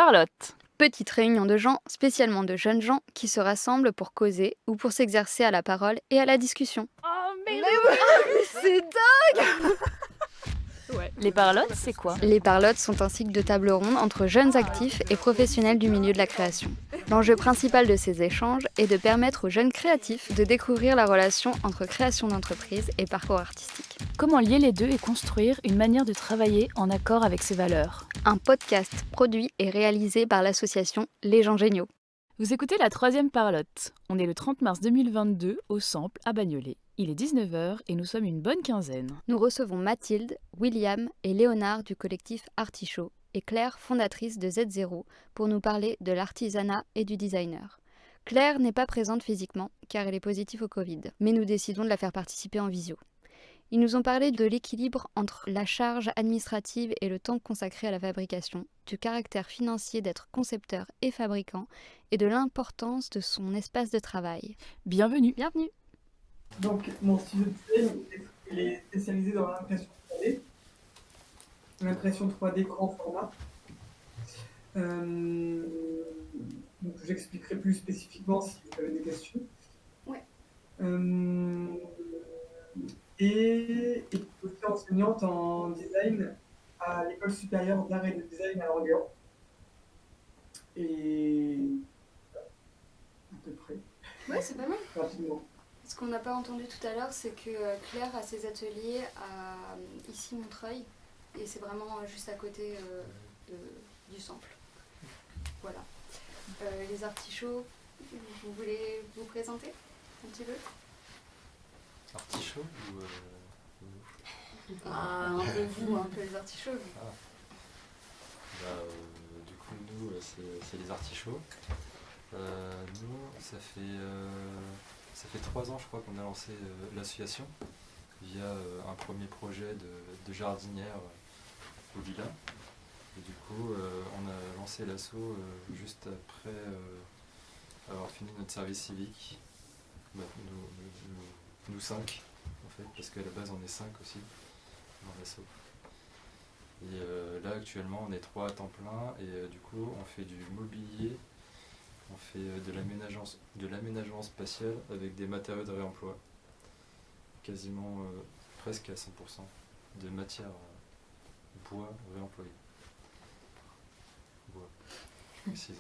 Parlotte. Petite réunion de gens, spécialement de jeunes gens, qui se rassemblent pour causer ou pour s'exercer à la parole et à la discussion. Oh, mais C'est dingue! Les parlottes, c'est quoi? Les parlottes sont un cycle de table ronde entre jeunes actifs et professionnels du milieu de la création. L'enjeu principal de ces échanges est de permettre aux jeunes créatifs de découvrir la relation entre création d'entreprise et parcours artistique. Comment lier les deux et construire une manière de travailler en accord avec ses valeurs? Un podcast produit et réalisé par l'association Les Gens Géniaux. Vous écoutez la 3e Parlotte. On est le 30 mars 2022 au Sample à Bagnolet. Il est 19h et nous sommes une bonne quinzaine. Nous recevons Mathilde, William et Léonard du collectif Artichaut et Claire, fondatrice de Z0, pour nous parler de l'artisanat et du designer. Claire n'est pas présente physiquement car elle est positive au Covid, mais nous décidons de la faire participer en visio. Ils nous ont parlé de l'équilibre entre la charge administrative et le temps consacré à la fabrication, du caractère financier d'être concepteur et fabricant et de l'importance de son espace de travail. Bienvenue. Bienvenue. Donc, mon studio de design, il est spécialisé dans l'impression 3D. L'impression 3D grand format. Donc, j'expliquerai plus spécifiquement si vous avez des questions. Ouais. Et aussi enseignante en design à l'École supérieure d'art et de design à Orléans. Et à peu près. Ouais, c'est pas mal. Rapidement. Ce qu'on n'a pas entendu tout à l'heure, c'est que Claire a ses ateliers à ici Montreuil, et c'est vraiment juste à côté du Sample. Voilà. Les artichauts, vous voulez vous présenter un petit peu? Artichaut ou Un peu vous, un peu les artichauts. Du coup, nous, c'est les artichauts. Nous, ça fait 3 ans, je crois, qu'on a lancé l'association via un premier projet de jardinière au villa. Et du coup, on a lancé l'asso juste après avoir fini notre service civique. Nous 5, en fait, parce qu'à la base, on est 5 aussi dans l'asso. Et là, actuellement, on est 3 à temps plein et du coup, on fait du mobilier. On fait de l'aménagement spatial avec des matériaux de réemploi, quasiment presque à 100% de matière bois réemployée. Bois, précis.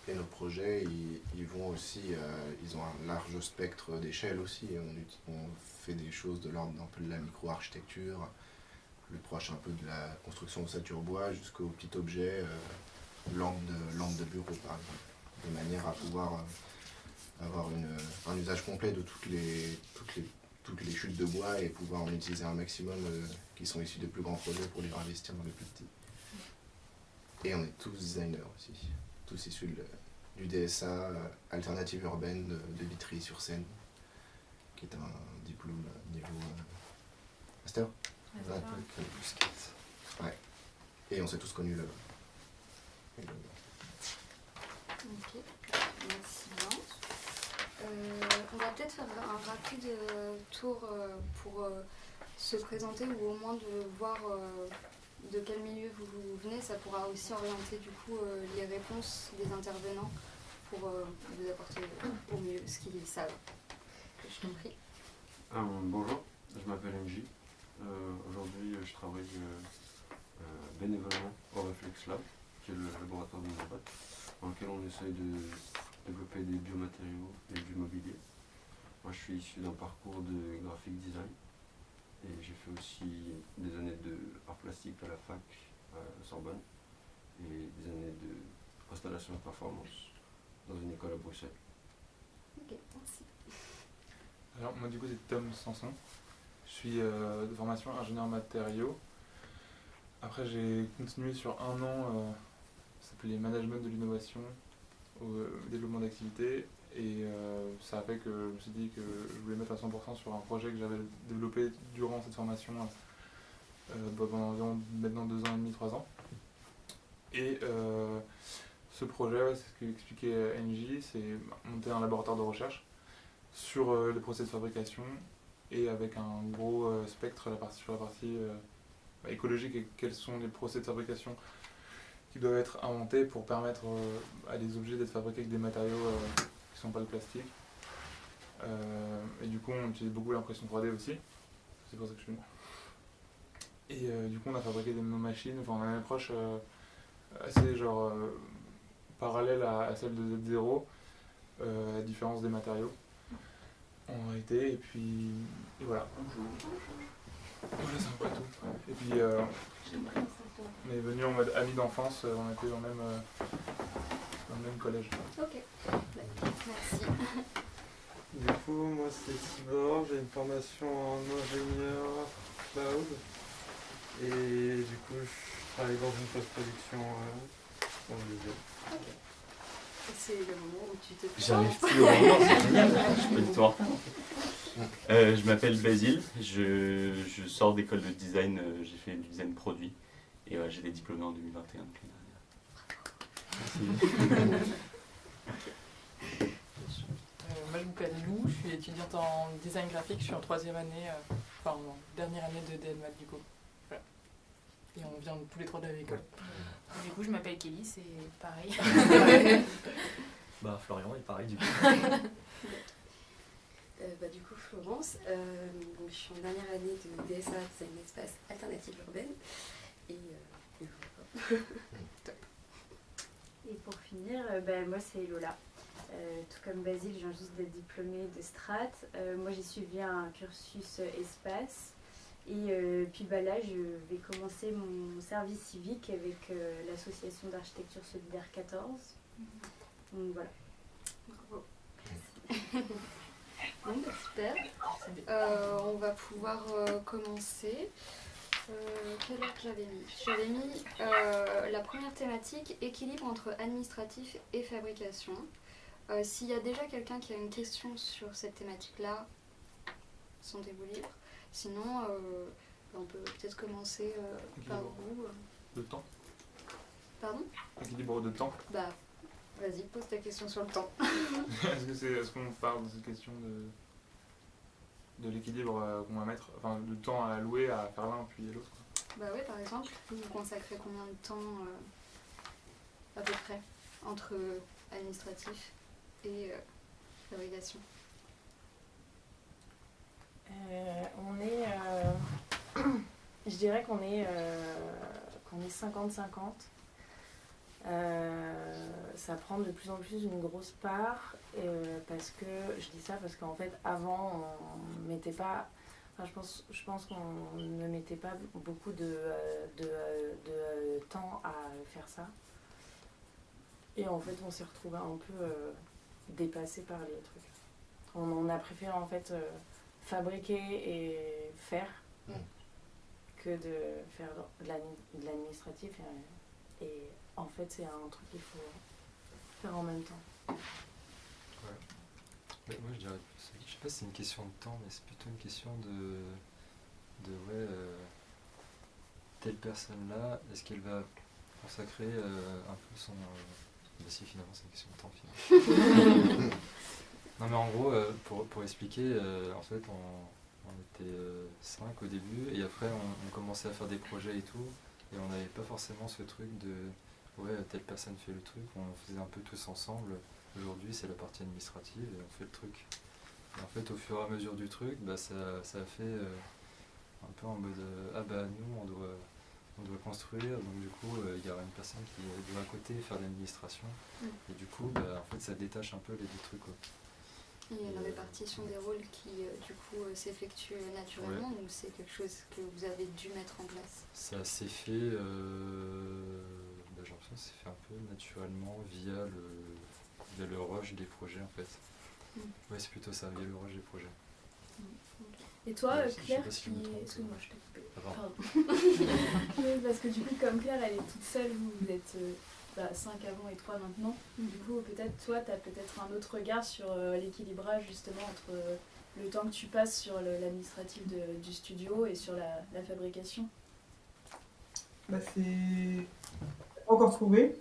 Et nos projets, ils vont aussi, ils ont un large spectre d'échelle aussi. On fait des choses de l'ordre un peu de la micro-architecture, plus proche un peu de la construction de ossature bois, jusqu'aux petits objets. Lampe de bureau par exemple, de manière à pouvoir avoir un usage complet de toutes les chutes de bois et pouvoir en utiliser un maximum qui sont issus des plus grands projets pour les investir dans les plus petits. Et on est tous designers aussi, tous issus du DSA Alternative Urbaine de Vitry-sur-Seine, qui est un diplôme niveau master. Ouais. Et on s'est tous connus là-bas. Ok, merci bien. On va peut-être faire un rapide tour pour se présenter ou au moins de voir de quel milieu vous venez. Ça pourra aussi orienter du coup les réponses des intervenants pour vous apporter au mieux ce qu'ils savent. Je t'en prie. Bonjour, je m'appelle MJ. Aujourd'hui, je travaille bénévolement au Reflex Lab, qui est le laboratoire de Nabat, dans lequel on essaye de développer des biomatériaux et du mobilier. Moi, je suis issu d'un parcours de graphic design et j'ai fait aussi des années de art plastique à la fac à Sorbonne et des années d'installation de performance dans une école à Bruxelles. Ok, merci. Alors moi du coup c'est Tom Sanson, je suis de formation ingénieur matériaux. Après j'ai continué sur un an, ça s'appelait management de l'innovation au développement d'activités et ça a fait que je me suis dit que je voulais mettre à 100% sur un projet que j'avais développé durant cette formation pendant environ maintenant 2 ans et demi, 3 ans. Et ce projet, c'est ce qu'expliquait NJ, c'est monter un laboratoire de recherche sur les procès de fabrication et avec un gros spectre sur la partie écologique et quels sont les procès de fabrication qui doivent être inventés pour permettre à des objets d'être fabriqués avec des matériaux qui sont pas de plastique. Et du coup, on utilise beaucoup l'impression 3D aussi. C'est pour ça que je suis venu. Et du coup, on a fabriqué nos machines. Enfin, on a une approche assez genre parallèle à celle de Z0, à la différence des matériaux en réalité. Et puis et voilà. Voilà, c'est un peu tout. Et puis on est venu en mode amis d'enfance. On était dans le même collège. Ok, merci. Du coup, moi c'est Tibor, j'ai une formation en ingénieur cloud et du coup je travaille dans une post-production en vidéo. Ok. C'est le moment où tu te J'arrive plus au moment, c'est génial, je peux le temps. Je m'appelle Basile, je sors d'école de design, j'ai fait du design produit et j'ai des diplômés en 2021 donc l'année dernière. Moi je m'appelle Lou, je suis étudiante en design graphique, je suis en troisième année, en dernière année de DNMAT du coup. Voilà. Et on vient tous les trois de la même école. Du coup, je m'appelle Kelly, c'est pareil. Bah Florian est pareil du coup. Du coup Florence, donc, je suis en dernière année de DSA, c'est une espace alternative urbaine. Et voilà. Top. Et pour finir, moi c'est Lola. Tout comme Basile, je viens juste d'être diplômée de Strat. Moi j'ai suivi un cursus espace. Et puis là, je vais commencer mon service civique avec l'association d'architecture solidaire 14. Donc voilà. Bravo. Bon, super. On va pouvoir commencer. Quelle heure j'avais mis? J'avais mis la première thématique, équilibre entre administratif et fabrication. S'il y a déjà quelqu'un qui a une question sur cette thématique-là, sentez-vous libre. Sinon, on peut peut-être commencer par vous. De temps. Pardon? Équilibre de temps. Bah, vas-y, pose ta question sur le temps. Est-ce qu'on parle de cette question de l'équilibre qu'on va mettre, enfin de temps à allouer à faire l'un puis l'autre? Bah oui, par exemple, vous consacrez combien de temps à peu près entre administratif et fabrication? Je dirais qu'on est 50-50. Ça prend de plus en plus une grosse part parce que, je dis ça parce qu'en fait avant on mettait pas, enfin, je pense qu'on ne mettait pas beaucoup de temps à faire ça. Et en fait on s'est retrouvé un peu dépassé par les trucs. On a préféré en fait fabriquer et faire que de faire de l'administratif et en fait c'est un truc qu'il faut faire en même temps. Ouais. Mais moi je dirais, je sais pas si c'est une question de temps, mais c'est plutôt une question telle personne là, est-ce qu'elle va consacrer un peu son... Bah si, finalement c'est une question de temps finalement. Non mais en gros, pour expliquer, en fait on était 5 au début et après on commençait à faire des projets et tout et on n'avait pas forcément ce truc de telle personne fait le truc, on faisait un peu tous ensemble. Aujourd'hui c'est la partie administrative et on fait le truc. Et en fait au fur et à mesure du truc, ça a fait un peu en mode nous on doit construire, donc du coup il y aura une personne qui doit à côté faire l'administration et du coup en fait ça détache un peu les deux trucs quoi. Il y a une répartition des rôles qui du coup s'effectue naturellement, ou c'est quelque chose que vous avez dû mettre en place? Ça s'est fait, j'ai l'impression que ça s'est fait un peu naturellement via le rush des projets en fait. Ouais, c'est plutôt ça, via le rush des projets. Et toi, Claire, excuse-moi, je t'ai coupé. Pardon. Oui, parce que du coup, comme Claire, elle est toute seule, vous êtes 5 avant et 3 maintenant. Du coup, peut-être toi, tu as peut-être un autre regard sur l'équilibrage justement entre le temps que tu passes sur l'administratif du studio et sur la fabrication. C'est pas encore trouvé.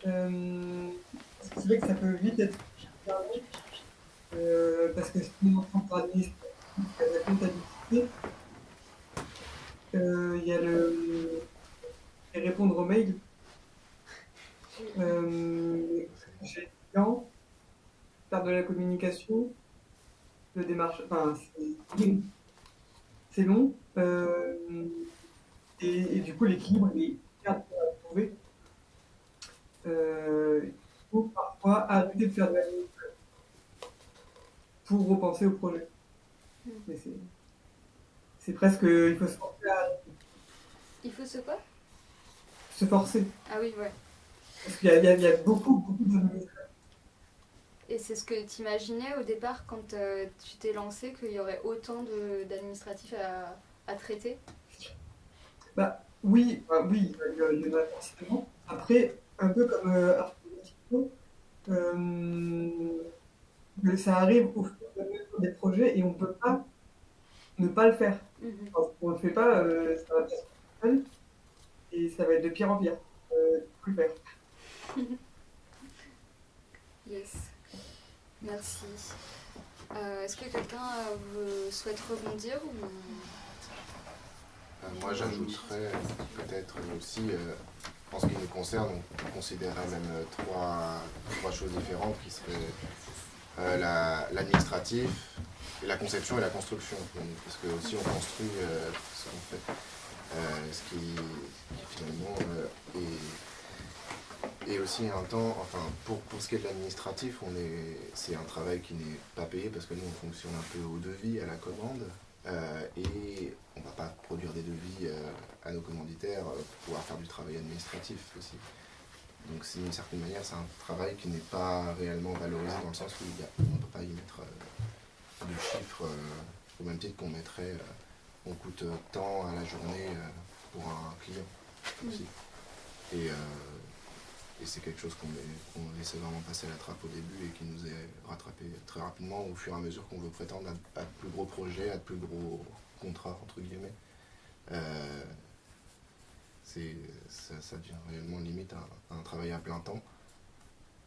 C'est vrai que ça peut vite être parce que sinon on prend administratif, la comptabilité, il y a les répondre aux mails. Chez les clients, faire de la communication, de démarche. Enfin, c'est long. Et du coup, l'équilibre est hyper dur à trouver. Il faut parfois arrêter de faire de l'administration pour repenser au projet. Mais c'est presque. Il faut se forcer à Il faut se quoi? se forcer. Ah oui, ouais. Parce qu'il y a beaucoup d'administration. Et c'est ce que tu imaginais au départ quand tu t'es lancé, qu'il y aurait autant d'administratifs à traiter? Bah oui, il y en a forcément. Après, un peu comme Artichaut, ça arrive au fur et à mesure des projets et on ne peut pas ne pas le faire. Quand on ne le fait pas, ça va être seul et ça va être de pire en pire. Plus faire. Yes. Merci. Est-ce que quelqu'un souhaite rebondir ou... Moi j'ajouterais peut-être aussi, en ce qui nous concerne, on considérerait même trois choses différentes qui seraient l'administratif, la conception et la construction. Parce que aussi on construit ce qu'on fait, ce qui finalement et aussi en même temps, enfin pour ce qui est de l'administratif, c'est un travail qui n'est pas payé parce que nous on fonctionne un peu au devis, à la commande. Et on ne va pas produire des devis à nos commanditaires pour pouvoir faire du travail administratif aussi. Donc d'une certaine manière, c'est un travail qui n'est pas réellement valorisé dans le sens où on ne peut pas y mettre du chiffre au même titre qu'on mettrait on coûte tant à la journée pour un client aussi. Et c'est quelque chose qu'on essaie vraiment passer à la trappe au début et qui nous est rattrapé très rapidement au fur et à mesure qu'on veut prétendre à de plus gros projets, à de plus gros contrats, entre guillemets. Ça devient réellement limite un travail à plein temps.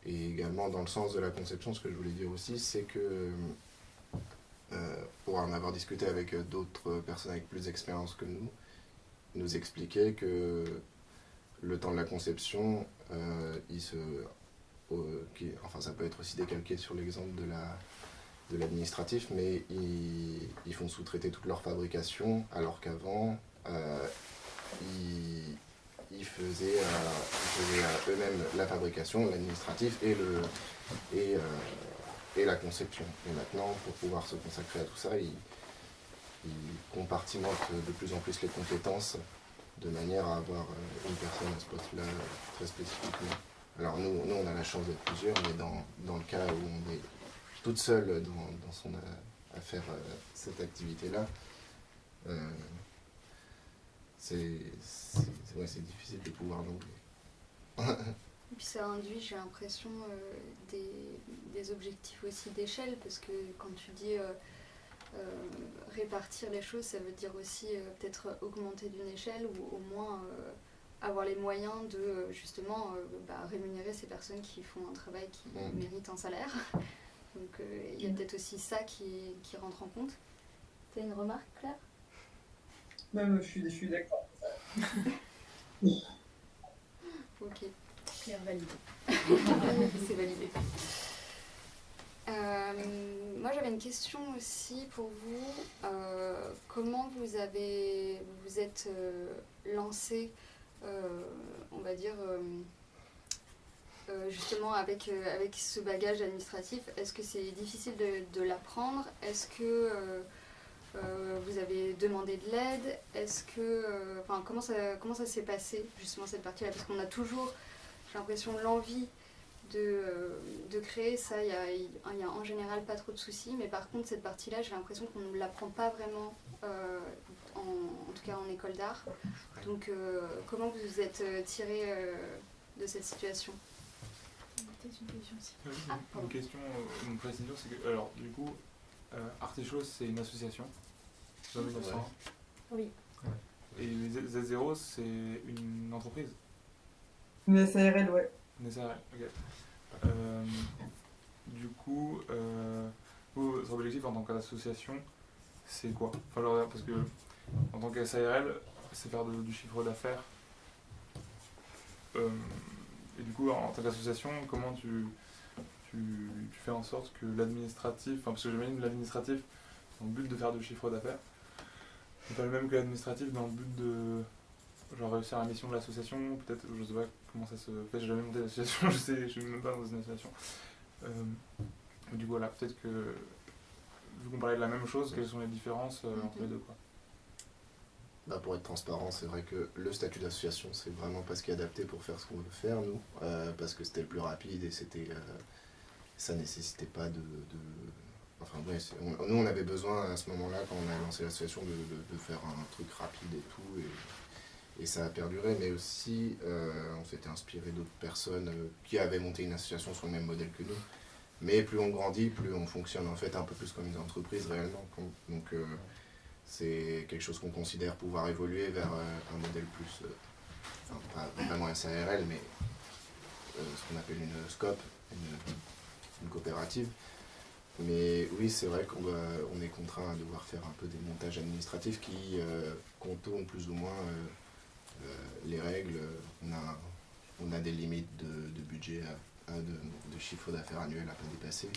Et également dans le sens de la conception, ce que je voulais dire aussi, c'est que pour en avoir discuté avec d'autres personnes avec plus d'expérience que nous expliquaient que le temps de la conception, ça peut être aussi décalqué sur l'exemple de l'administratif, mais ils font sous-traiter toute leur fabrication, alors qu'avant, ils faisaient eux-mêmes la fabrication, l'administratif et la conception. Et maintenant, pour pouvoir se consacrer à tout ça, ils compartimentent de plus en plus les compétences de manière à avoir une personne à ce poste-là très spécifiquement. Alors nous on a la chance d'être plusieurs, mais dans le cas où on est toute seule à faire cette activité-là, c'est difficile de pouvoir jongler. Et puis ça induit, j'ai l'impression, des objectifs aussi d'échelle, parce que quand tu dis répartir les choses, ça veut dire aussi peut-être augmenter d'une échelle ou au moins avoir les moyens de justement rémunérer ces personnes qui font un travail qui mérite un salaire. Donc il y a peut-être aussi ça qui rentre en compte. Tu as une remarque, Claire? Même je suis d'accord. Ok. Claire validé. C'est validé. Moi j'avais une question aussi pour vous. Comment vous êtes lancé, on va dire, justement avec ce bagage administratif? Est-ce que c'est difficile de l'apprendre? Est-ce que vous avez demandé de l'aide? Est-ce que, comment ça s'est passé justement cette partie-là? Parce qu'on a toujours, j'ai l'impression, l'envie de créer ça, il y a en général pas trop de soucis, mais par contre cette partie-là, j'ai l'impression qu'on ne l'apprend pas vraiment, en tout cas en école d'art. Donc comment vous vous êtes tiré de cette situation? Peut-être une question aussi. Une question, une précision, c'est que, alors du coup, Artichaut c'est une association de 1901. Oui. Et Z0 c'est une entreprise. Une SARL, ouais. Une SARL, ok. Du coup, votre objectif en tant qu'association, c'est quoi? Enfin, parce que en tant que SARL, c'est faire du chiffre d'affaires Et du coup, en tant qu'association, comment tu fais en sorte que l'administratif, enfin, parce que j'imagine que l'administratif, dans le but de faire du chiffre d'affaires, c'est pas le même que l'administratif dans le but de genre réussir la mission de l'association, peut-être, je sais pas comment ça se fait, j'ai jamais monté l'association, je suis même pas dans une association. Du coup, voilà, peut-être que, vu qu'on parlait de la même chose, quelles sont les différences entre les deux, quoi. Bah, pour être transparent, c'est vrai que le statut d'association, c'est vraiment pas ce qui est adapté pour faire ce qu'on veut faire, nous, parce que c'était le plus rapide et ça nécessitait pas Enfin, ouais, nous, on avait besoin à ce moment-là, quand on a lancé l'association, de faire un truc rapide et tout, et ça a perduré, mais aussi, on s'était inspiré d'autres personnes qui avaient monté une association sur le même modèle que nous. Mais plus on grandit, plus on fonctionne en fait un peu plus comme une entreprise réellement. Donc c'est quelque chose qu'on considère pouvoir évoluer vers un modèle plus, enfin pas vraiment un SARL, mais ce qu'on appelle une SCOP, une coopérative. Mais oui, c'est vrai qu'on est contraint à devoir faire un peu des montages administratifs qui contournent plus ou moins les règles. On a des limites de budget, de chiffre d'affaires annuel à pas dépasser.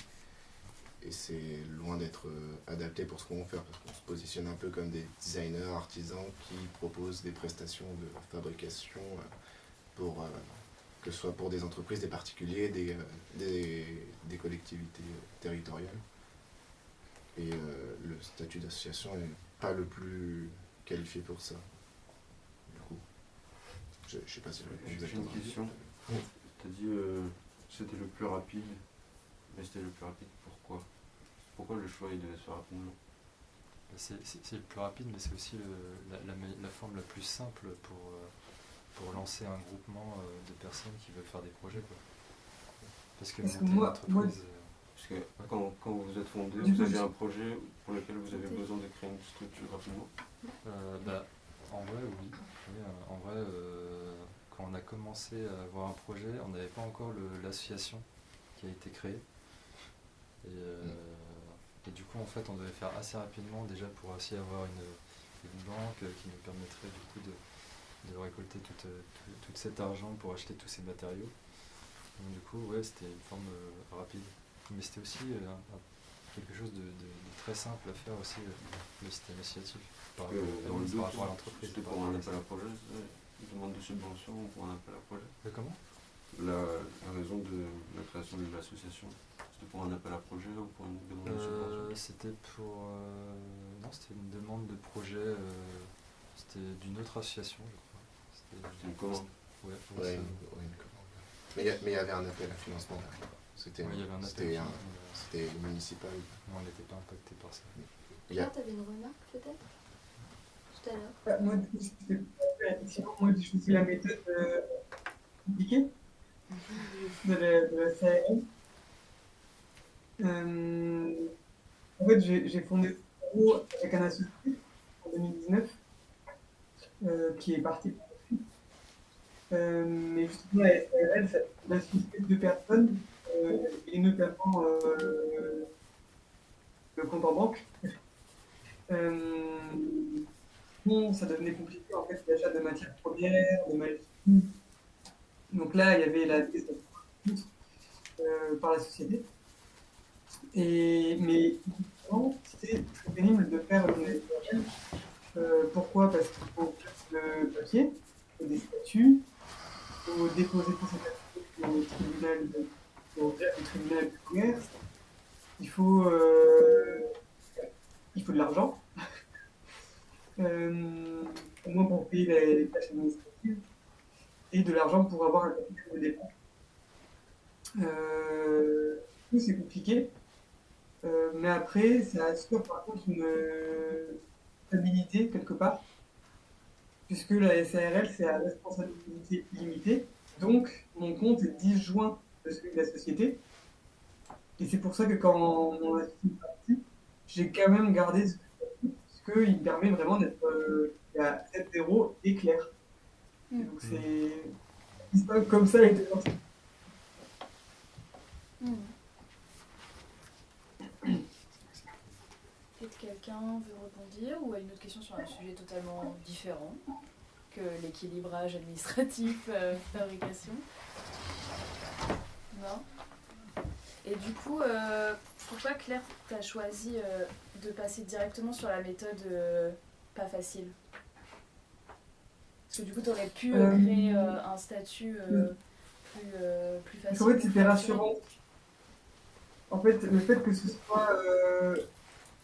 Et c'est loin d'être adapté pour ce qu'on veut faire, parce qu'on se positionne un peu comme des designers, artisans qui proposent des prestations de fabrication pour que ce soit pour des entreprises, des particuliers, des collectivités territoriales. Et le statut d'association n'est pas le plus qualifié pour ça. Du coup, je sais pas si j'ai une question. Tu as dit c'était le plus rapide, mais c'était le plus rapide pourquoi? Pourquoi le choix il devait se faire rapidement? C'est le plus rapide, mais c'est aussi la forme la plus simple pour lancer un groupement de personnes qui veulent faire des projets, quoi. Parce que monter une entreprise... Parce que quand vous vous êtes fondé, vous avez un projet pour lequel vous avez besoin de créer une structure rapidement? En vrai, oui. En vrai, quand on a commencé à avoir un projet, on n'avait pas encore l'association qui a été créée. Et du coup, en fait, on devait faire assez rapidement déjà pour aussi avoir une banque qui nous permettrait du coup de récolter tout cet argent pour acheter tous ces matériaux. Donc du coup, ouais, c'était une forme rapide. Mais c'était aussi quelque chose de très simple à faire aussi, le système associatif. Par rapport à l'entreprise. C'était pour un appel à projet, une demande de subvention ou pour un appel à projet? Comment? La raison de la création de l'association, c'était pour un appel à projet ou pour une demande de subvention? C'était pour... non, c'était une demande de projet, c'était d'une autre association, je crois. C'était une commande? Ouais, une commande. Mais il y avait un appel à financement derrière. C'était municipal. Non, on n'était pas impacté par ça. Là, tu avais une remarque peut-être tout à l'heure? Moi, je suis la méthode compliquée de la CRM. En fait, j'ai fondé Zero avec un associé en 2019 qui est parti par la suite. Mais justement, la SARL, c'est la société de deux personnes et notamment le compte en banque. Bon, ça devenait compliqué en fait, l'achat de matières premières, de machines. Donc là, il y avait la par la société. Mais c'était très pénible de faire une SARL. Pourquoi? Parce qu'il faut le papier, il faut des statuts, il faut déposer tous ces papiers au tribunal de commerce. Il faut de l'argent. Au moins pour payer les tâches administratives et de l'argent pour avoir un capital de départ. C'est compliqué, mais après ça assure par contre une stabilité quelque part, puisque la SARL c'est à responsabilité limitée, donc mon compte est disjoint de celui de la société, et c'est pour ça que quand mon associé est parti, j'ai quand même gardé ce parce qu'il me permet vraiment d'être à 7-0 et clair. Et donc c'est comme ça les deux parties. Peut-être quelqu'un veut rebondir ou a une autre question sur un sujet totalement différent. que l'équilibrage administratif, fabrication. Non. Et du coup, pourquoi Claire, t'as choisi de passer directement sur la méthode pas facile? Parce que du coup, t'aurais pu créer un statut plus facile. En fait, c'était rassurant. En fait, le fait que ce soit...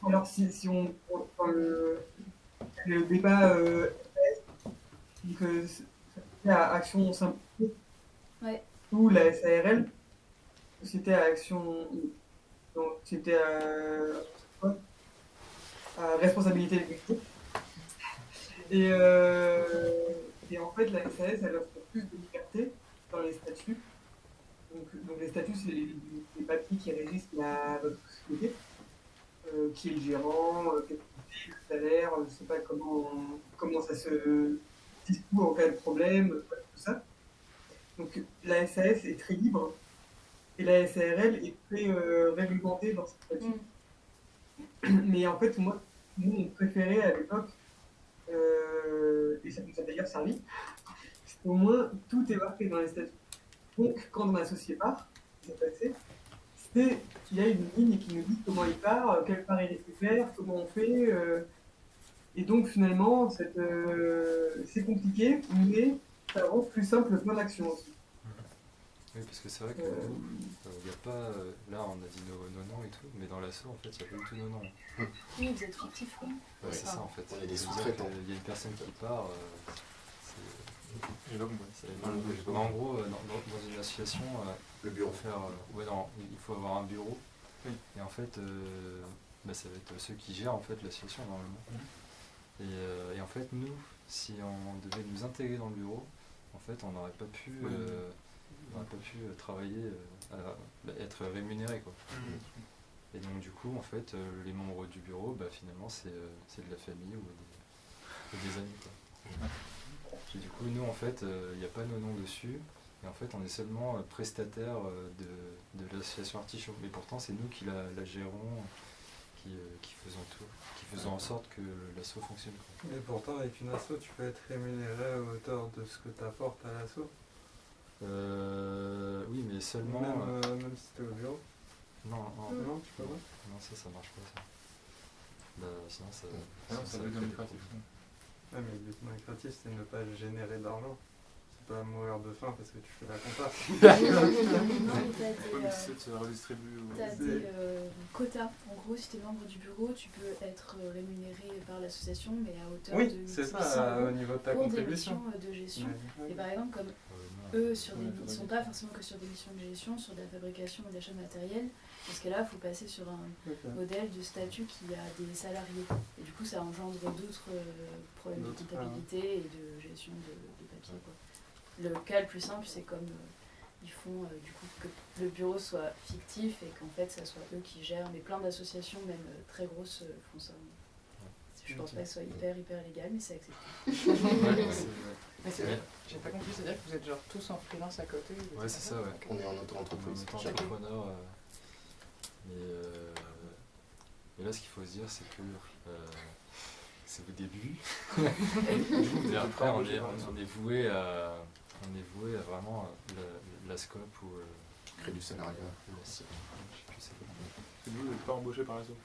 alors, si on prend le débat donc, c'était à Action Simplifiée, ouais. Ou la SARL, Société à Action... Non, c'était à responsabilité limitée. Et en fait, la SAS, elle offre plus de liberté dans les statuts. Donc les statuts, c'est les papiers qui régissent votre société, qui est le gérant, quel est le salaire, je ne sais pas comment ça se discourt en cas de problème, tout ça. Donc la SAS est très libre et la SARL est très réglementée dans ses statuts. Mais en fait, nous, on préférait à l'époque, et ça nous a d'ailleurs servi, au moins tout est marqué dans les statuts. Donc, quand on associé part, c'est passé, il y a une ligne qui nous dit comment il part, quelle part il fait faire, comment on fait. Et donc, finalement, c'est compliqué, mais ça rend plus simple le plan d'action aussi. Oui, parce que c'est vrai que nous, il n'y a pas. Là, on a dit nos noms et tout, mais dans l'assaut, en fait, il n'y a pas du tout nos noms. Oui, vous êtes fictif, quoi. Ouais, c'est ça, en fait. On est des sous-traitants. Il y a une personne qui part. En gros, dans une association, le bureau. Il faut avoir un bureau. Oui. Et en fait, ça va être ceux qui gèrent en fait l'association normalement. Et en fait, nous, si on devait nous intégrer dans le bureau, en fait, on n'aurait pas pu. On n'aurait pas pu travailler, être rémunéré, quoi. Et donc du coup, en fait, les membres du bureau, finalement, c'est de la famille ou des amis, quoi. Et du coup, nous, en fait, il n'y a pas nos noms dessus, et en fait, on est seulement prestataire de l'association Artichaut. Mais pourtant, c'est nous qui la gérons, qui faisons tout, qui faisons en sorte que l'asso fonctionne, quoi. Et pourtant, avec une asso, tu peux être rémunéré à hauteur de ce que tu apportes à l'asso. Oui, mais seulement... Même si tu es au bureau. Non, tu peux pas. Non, ça marche pas, ça. Sinon, ça veut dire lucratif. Ouais, mais le but non lucratif, c'est ne pas générer d'argent. C'est pas mourir de faim parce que tu fais la compta. C'est de se redistribuer. T'as des quotas. En gros, si tu es membre du bureau, tu peux être rémunéré par l'association, mais à hauteur de 1800 c'est ça, au niveau de ta contribution. Pour des missions de gestion. Et par exemple, comme eux, ils ne sont pas forcément que sur des missions de gestion, sur de la fabrication et d'achat de matériel. Dans ce cas-là, il faut passer sur un modèle de statut qui a des salariés. Et du coup, ça engendre d'autres problèmes de comptabilité et de gestion de papier, quoi. Le cas le plus simple, c'est comme ils font du coup que le bureau soit fictif et qu'en fait, ça soit eux qui gèrent. Mais plein d'associations, même très grosses, font ça. Je pense pas que ce soit hyper légal, mais c'est accepté. J'ai pas compris, c'est-à-dire que vous êtes genre tous en freelance à côté? Ouais, c'est ça, ouais. On est en auto-entreprise. Entrepreneur. Mais là, ce qu'il faut se dire, c'est que c'est au début. Et après, on est voué à vraiment la scope ou créer du salariat. Vous n'êtes pas embauché par l'asso?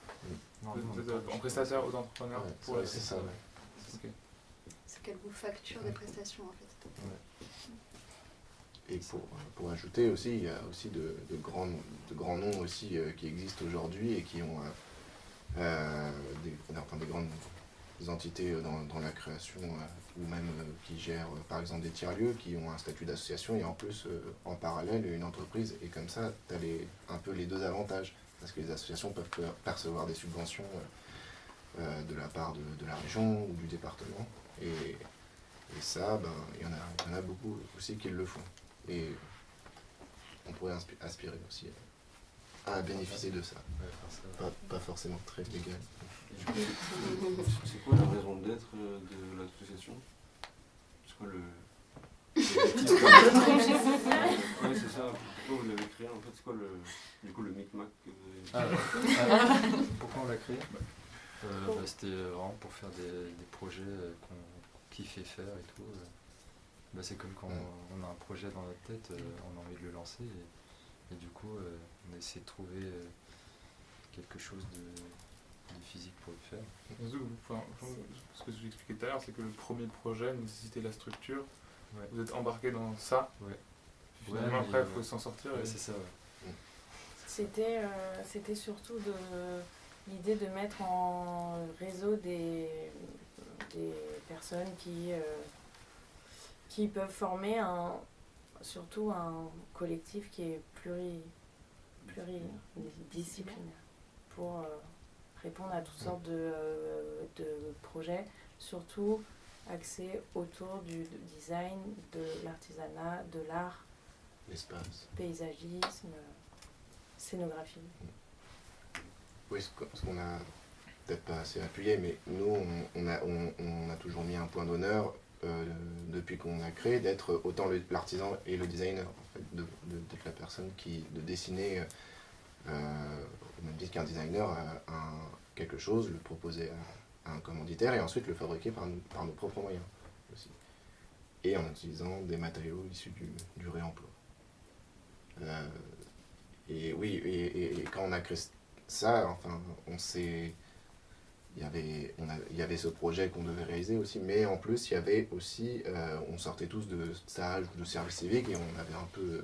Non, vous êtes en prestataire aux entrepreneurs pour l'asso. C'est ça, ouais. C'est qu'elle vous facture des prestations en fait. Ouais. Et pour ajouter aussi, il y a aussi de grands noms aussi qui existent aujourd'hui et qui ont des grandes entités dans la création ou même qui gèrent par exemple des tiers-lieux qui ont un statut d'association et en plus en parallèle une entreprise. Et comme ça, tu as un peu les deux avantages parce que les associations peuvent percevoir des subventions de la part de la région ou du département. Et ça, il y en a beaucoup aussi qui le font. Et on pourrait aspirer aussi à bénéficier de ça. Pas forcément très légal. C'est quoi la raison d'être de l'association? C'est quoi le... Oui, c'est ça. Pourquoi vous l'avez créé? En fait, c'est quoi le micmac Pourquoi on l'a créé? C'était vraiment pour faire des projets kiffer faire et tout. Bah, c'est comme quand on a un projet dans notre tête, on a envie de le lancer et du coup on essaie de trouver quelque chose de physique pour le faire. Ce que je vous expliquais tout à l'heure, c'est que le premier projet nécessitait la structure. Ouais. Vous êtes embarqué dans ça. Ouais. Finalement, après, il faut s'en sortir. Ouais, c'est ça, ouais. C'était surtout l'idée de mettre en réseau des personnes qui peuvent former surtout un collectif qui est pluridisciplinaire pour répondre à toutes sortes de projets, surtout axés autour du design, de l'artisanat, de l'art, l'espace, paysagisme, scénographie. Oui, ce qu'on a peut-être pas assez appuyé, mais nous, on a toujours mis un point d'honneur depuis qu'on a créé, d'être autant l'artisan et le designer, en fait, d'être la personne de dessiner, au même titre qu'un designer, quelque chose, le proposer à un commanditaire et ensuite le fabriquer par nos propres moyens aussi. Et en utilisant des matériaux issus du réemploi. Et oui, et quand on a créé ça, enfin, il y avait ce projet qu'on devait réaliser aussi, mais en plus, il y avait aussi, on sortait tous de stage ou de service civique et on avait un peu,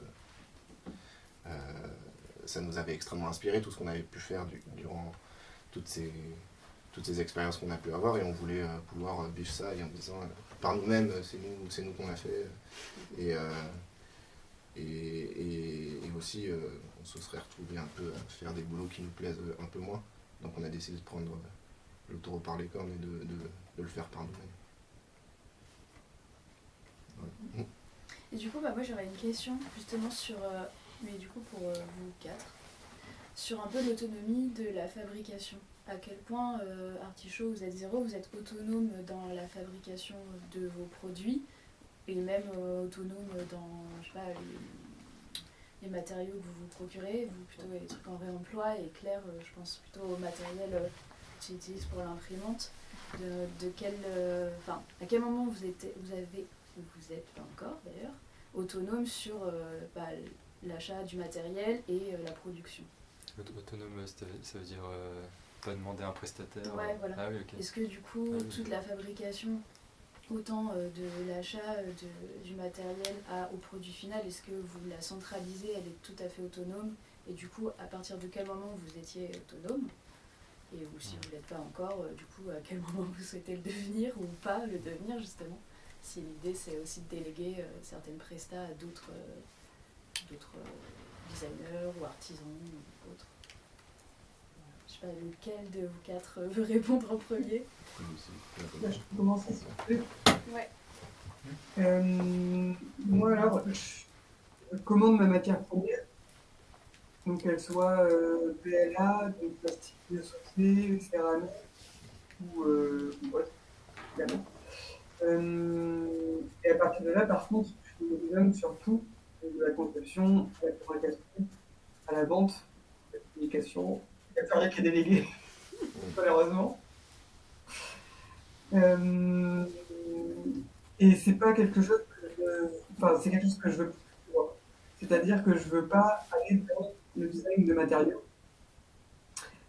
ça nous avait extrêmement inspiré tout ce qu'on avait pu faire durant toutes ces expériences qu'on a pu avoir et on voulait pouvoir vivre ça et en disant, par nous-mêmes, c'est nous qu'on l'a fait. Et aussi, on se serait retrouvé un peu à faire des boulots qui nous plaisent un peu moins. Donc on a décidé de prendre le taureau par les cornes et de le faire par nous-mêmes. Ouais. Et du coup, moi j'aurais une question justement sur, mais du coup pour vous quatre, sur un peu l'autonomie de la fabrication. À quel point Artichaut ou Z0, vous êtes autonome dans la fabrication de vos produits et même autonome dans, je sais pas, les matériaux que vous vous procurez, vous plutôt les trucs en réemploi, et Claire, je pense plutôt au matériel que tu utilises pour l'imprimante. À quel moment vous êtes pas encore d'ailleurs, autonome sur l'achat du matériel et la production. Autonome, ça veut dire pas demander à un prestataire. Ouais, voilà. Ah oui, ok. Est-ce que du coup, toute la fabrication, autant de l'achat du matériel au produit final, est-ce que vous la centralisez, elle est tout à fait autonome, et du coup, à partir de quel moment vous étiez autonome, et ou si vous ne l'êtes pas encore, du coup, à quel moment vous souhaitez le devenir ou pas le devenir justement, si l'idée c'est aussi de déléguer certaines prestats à d'autres designers ou artisans ou autres. Je sais pas lequel de vous quatre veut répondre en premier. Je peux commencer si tu veux. Ouais. Moi alors, je commande ma matière première, donc qu'elle soit PLA, donc plastique biosourcé, céramique ou autre, évidemment. Et à partir de là, par contre, je suis autonome sur tout, de la conception, à la fabrication, à la vente, à la communication. Il n'y a plus rien qui est délégué, malheureusement. Et c'est pas quelque chose c'est quelque chose que je veux plus. C'est-à-dire que je veux pas aller dans le design de matériaux,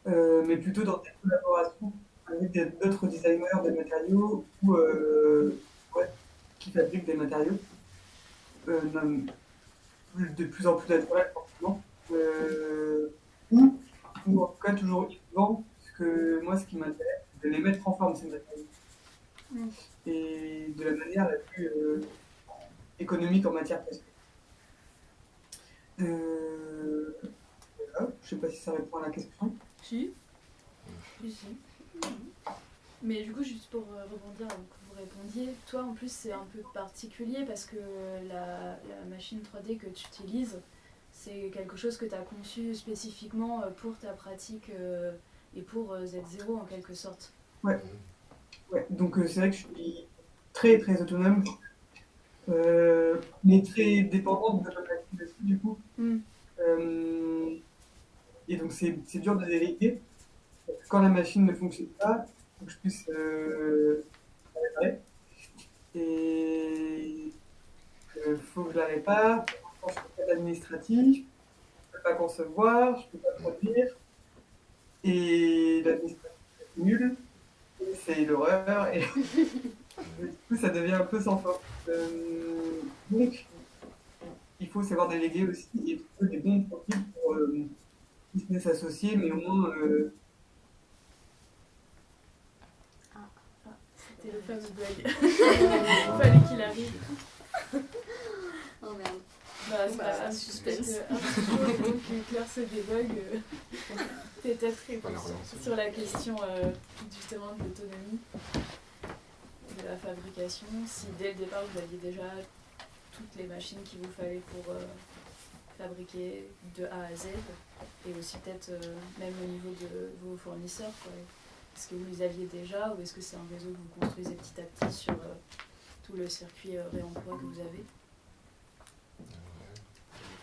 mais plutôt dans des collaborations avec d'autres designers de matériaux ou qui fabriquent des matériaux. De plus en plus naturels, forcément. Ou en tout cas toujours innovants, parce que moi ce qui m'intéresse, c'est de les mettre en forme ces matériaux. Et de la manière la plus économique en matière précieuse. Voilà. Je sais pas si ça répond à la question. Si. Mais du coup, juste pour rebondir avant que vous répondiez, toi en plus c'est un peu particulier parce que la machine 3D que tu utilises, c'est quelque chose que tu as conçu spécifiquement pour ta pratique et pour Z0 en quelque sorte. Ouais. Donc c'est vrai que je suis très très autonome, mais très dépendante de ma machine aussi du coup. Et donc c'est dur de déléguer. Quand la machine ne fonctionne pas, il faut que je puisse la réparer. Et il faut que je la répare. Je pense que c'est administratif, je ne peux pas concevoir, je ne peux pas produire. Et l'administratif est nul, et c'est l'horreur. Et du coup, ça devient un peu sans force. Donc, il faut savoir déléguer aussi et trouver des bons profils pour business associé, mais au moins. C'était le fameux bug. Il fallait qu'il arrive. Oh merde. Bah, c'est pas grave, suspense. Donc Claire se débug. Peut-être répondre sur la question justement de l'autonomie de la fabrication. Si dès le départ vous aviez déjà toutes les machines qu'il vous fallait pour fabriquer de A à Z, et aussi peut-être même au niveau de vos fournisseurs, quoi. Est-ce que vous les aviez déjà, ou est-ce que c'est un réseau que vous construisez petit à petit sur tout le circuit réemploi que vous avez? Les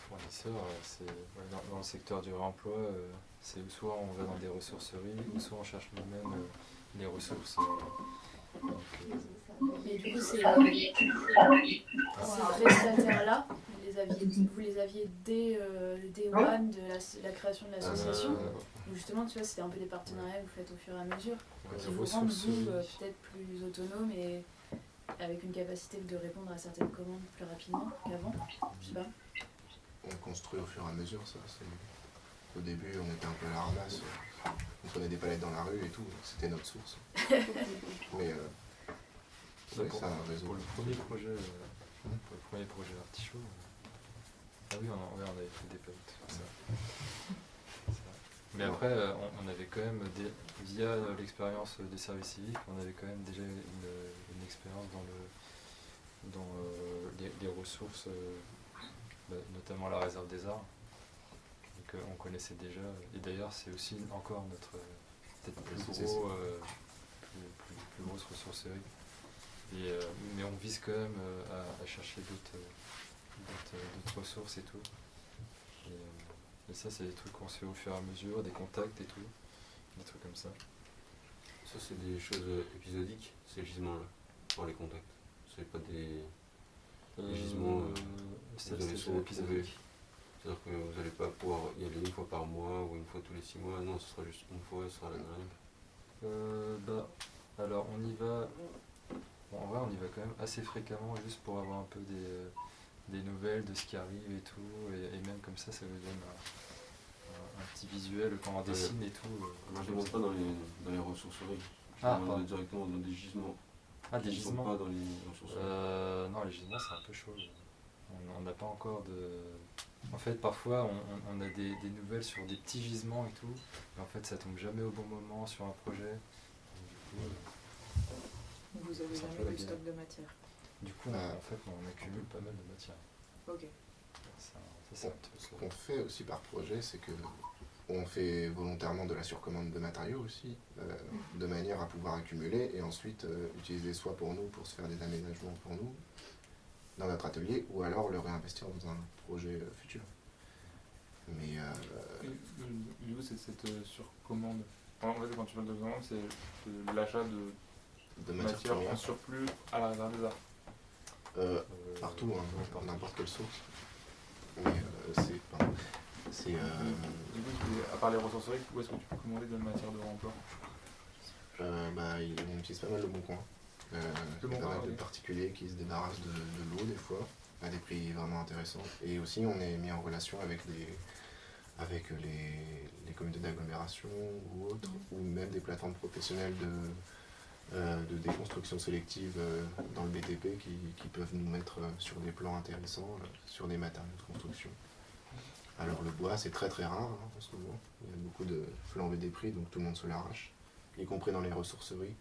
fournisseurs, c'est dans le secteur du réemploi, c'est soit on va dans des ressourceries, ou soit on cherche nous-mêmes les ressources. Et du coup, ces prestataires-là, vous les aviez dès le day one de la création de l'association, ou justement, tu vois, c'était un peu des partenariats que vous faites au fur et à mesure, qui vous rendent, vous, peut-être plus autonome et avec une capacité de répondre à certaines commandes plus rapidement qu'avant, je sais pas. On construit au fur et à mesure, ça. Au début, on était un peu à la ramasse. On prenait des palettes dans la rue et tout, c'était notre source. Mais Ouais, c'est un réseau. Pour le premier projet Artichaut, ah oui, on avait fait des palettes, c'est ça. Mais après, on avait quand même, via l'expérience des services civiques, on avait quand même déjà une expérience dans les ressources, notamment la réserve des arts, qu'on connaissait déjà. Et d'ailleurs, c'est aussi encore notre peut-être plus grosse ressourcerie. Mais on vise quand même à chercher d'autres ressources et tout. Et ça, c'est des trucs qu'on se fait au fur et à mesure, des contacts et tout, des trucs comme ça. Ça, c'est des choses épisodiques, ces gisements-là, pour les contacts. C'est pas des gisements c'est épisodique. épisodique. C'est-à-dire que vous n'allez pas pouvoir y aller une fois par mois ou une fois tous les 6 mois. Non, ce sera juste une fois, ce sera la dernière. Alors, on y va. Bon, en vrai, on y va quand même assez fréquemment, juste pour avoir un peu des nouvelles de ce qui arrive et tout, et même comme ça vous donne un petit visuel quand on dessine et tout. Moi, je ne demande pas dans les ressourceries. Je demande directement dans des gisements. Ah, des gisements? Pas dans les ressourceries. Non, les gisements, c'est un peu chaud. On n'a pas encore de... En fait, parfois, on a des nouvelles sur des petits gisements et tout, et en fait, ça tombe jamais au bon moment sur un projet. Vous avez jamais de stock de matière? Du coup, en fait, on accumule pas mal de matière. Ok. Ce qu'on fait aussi par projet, c'est que on fait volontairement de la surcommande de matériaux aussi, de manière à pouvoir accumuler et ensuite utiliser soit pour nous, pour se faire des aménagements pour nous, dans notre atelier, ou alors le réinvestir dans un projet futur. Mais du coup, c'est cette surcommande. En fait, quand tu parles de surcommande, c'est l'achat de matière en surplus à la réserve des arts. Partout, par n'importe quelle source. Mais c'est... Du coup, à part les ressourceries, où est-ce que tu peux commander de la matière de réemploi? On utilise pas mal le Bon Coin. Il y a pas mal de particuliers qui se débarrassent de l'eau des fois, à des prix vraiment intéressants. Et aussi, on est mis en relation avec les communautés d'agglomération ou autres, ou même des plateformes professionnelles de déconstruction sélective dans le BTP qui peuvent nous mettre sur des plans intéressants, sur des matériaux de construction. Alors le bois, c'est très très rare en ce moment. Il y a beaucoup de flambées des prix, donc tout le monde se l'arrache, y compris dans les ressourceries.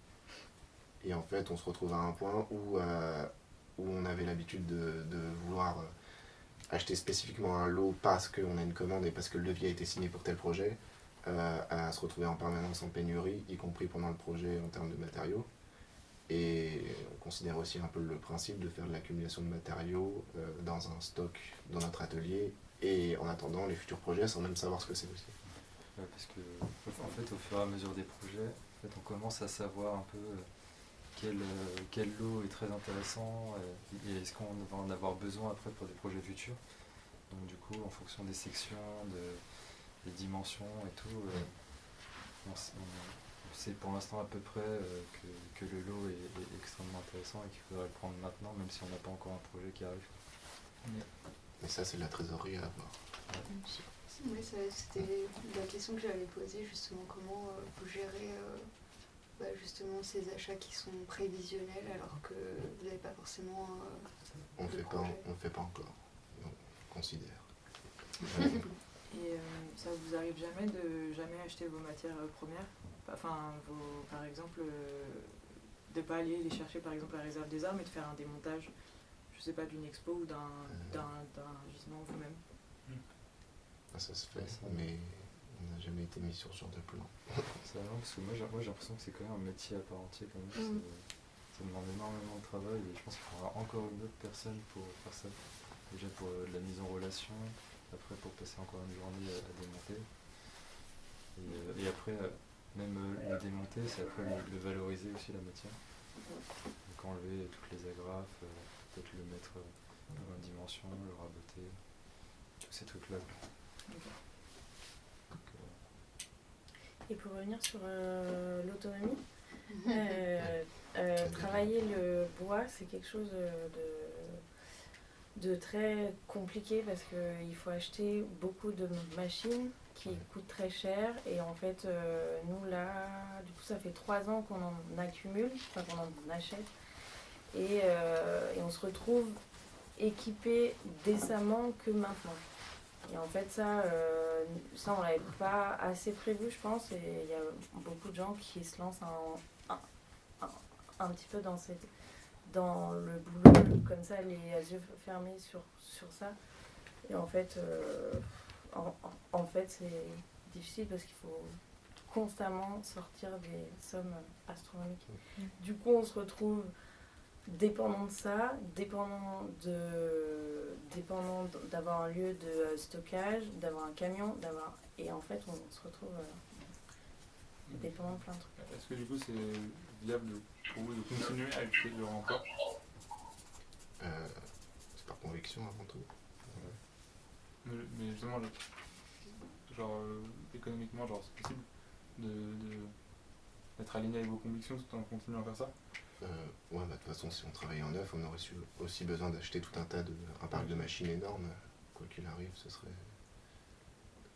Et en fait, on se retrouve à un point où on avait l'habitude de vouloir acheter spécifiquement un lot parce qu'on a une commande et parce que le levier a été signé pour tel projet, à se retrouver en permanence en pénurie, y compris pendant le projet en termes de matériaux. Et on considère aussi un peu le principe de faire de l'accumulation de matériaux dans un stock dans notre atelier, et en attendant les futurs projets sans même savoir ce que c'est aussi. Ouais, parce que en fait, au fur et à mesure des projets, en fait, on commence à savoir un peu quel lot est très intéressant et est-ce qu'on va en avoir besoin après pour des projets futurs. Donc du coup, en fonction des sections, des dimensions et tout, on sait pour l'instant à peu près que le lot est extrêmement intéressant et qu'il faudrait le prendre maintenant, même si on n'a pas encore un projet qui arrive. Mais ça, c'est de la trésorerie à avoir. Oui, c'était la question que j'allais poser, justement, comment vous gérez justement ces achats qui sont prévisionnels alors que vous n'avez pas forcément on ne fait pas encore, on considère. Et ça vous arrive jamais de jamais acheter vos matières premières, enfin par exemple de pas aller les chercher par exemple à la réserve des arts mais de faire un démontage, je sais pas, d'une expo ou d'un gisement vous-même. Ça se fait, mais on n'a jamais été mis sur ce genre de plan. C'est vraiment parce que moi j'ai l'impression que c'est quand même un métier à part entier quand même. Ça demande énormément de travail et je pense qu'il faudra encore une autre personne pour faire ça. Déjà pour de la mise en relation, après pour passer encore une journée à démonter. Et après, même le démonter, c'est après le valoriser aussi la matière. Donc enlever toutes les agrafes, peut-être le mettre dans une dimension, le raboter, tous ces trucs-là. Et pour revenir sur l'autonomie, travailler le bois, c'est quelque chose de très compliqué parce qu'il faut acheter beaucoup de machines qui coûtent très cher. Et en fait, nous là, du coup, ça fait 3 ans qu'on en accumule, enfin qu'on en achète. Et on se retrouve équipé décemment que maintenant. Et en fait, ça on l'avait pas assez prévu, je pense, et il y a beaucoup de gens qui se lancent un petit peu dans le boulot, comme ça, les yeux fermés sur ça. Et en fait, c'est difficile parce qu'il faut constamment sortir des sommes astronomiques. Du coup, on se retrouve dépendant de ça, dépendant d'avoir un lieu de stockage, d'avoir un camion, et en fait on se retrouve dépendant de plein de trucs. Est-ce que du coup c'est viable pour vous de continuer à acheter du rempart? C'est par conviction avant tout. Mais justement, économiquement, c'est possible d'être aligné avec vos convictions tout en continuant à faire ça? Ouais, de toute façon, si on travaillait en neuf, on aurait aussi besoin d'acheter tout un parc de machines énormes. Quoi qu'il arrive, ce serait...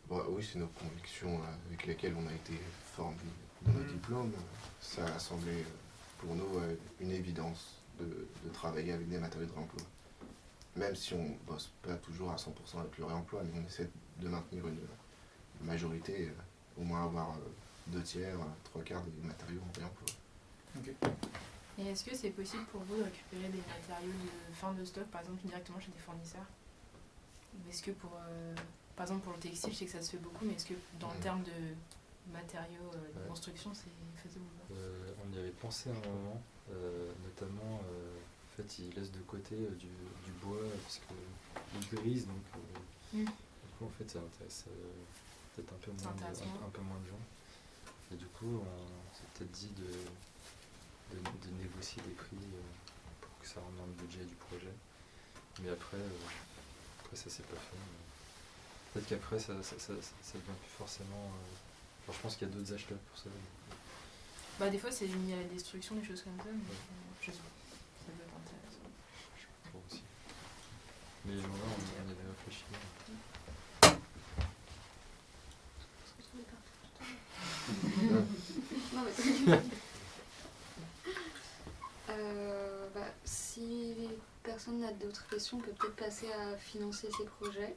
Bon, oui, c'est nos convictions avec lesquelles on a été formés dans nos diplômes. Ça a semblé pour nous une évidence de travailler avec des matériaux de réemploi. Même si on bosse pas toujours à 100% avec le réemploi, mais on essaie de maintenir une majorité, au moins avoir 2/3, 3/4 des matériaux en réemploi. Okay. Et est-ce que c'est possible pour vous de récupérer des matériaux de fin de stock, par exemple directement chez des fournisseurs? Ou est-ce que par exemple pour le textile, je sais que ça se fait beaucoup, mais est-ce que dans le terme de matériaux de construction, c'est faisable ou pas? On y avait pensé à un moment, notamment en fait ils laissent de côté du bois parce qu'ils grisent, donc du coup en fait ça intéresse peut-être un peu moins de gens. Et du coup on s'est peut-être dit de négocier des prix pour que ça rentre dans le budget du projet. Mais après ça c'est pas fait. Peut-être qu'après ça devient plus forcément... je pense qu'il y a d'autres acheteurs pour ça. Bah des fois c'est mis à la destruction, des choses comme ça, mais je sais pas. Ça doit être intéressant. Je crois aussi. Mais voilà, on y avait réfléchi. Non, mais... si personne n'a d'autres questions, on peut peut-être passer à financer ces projets.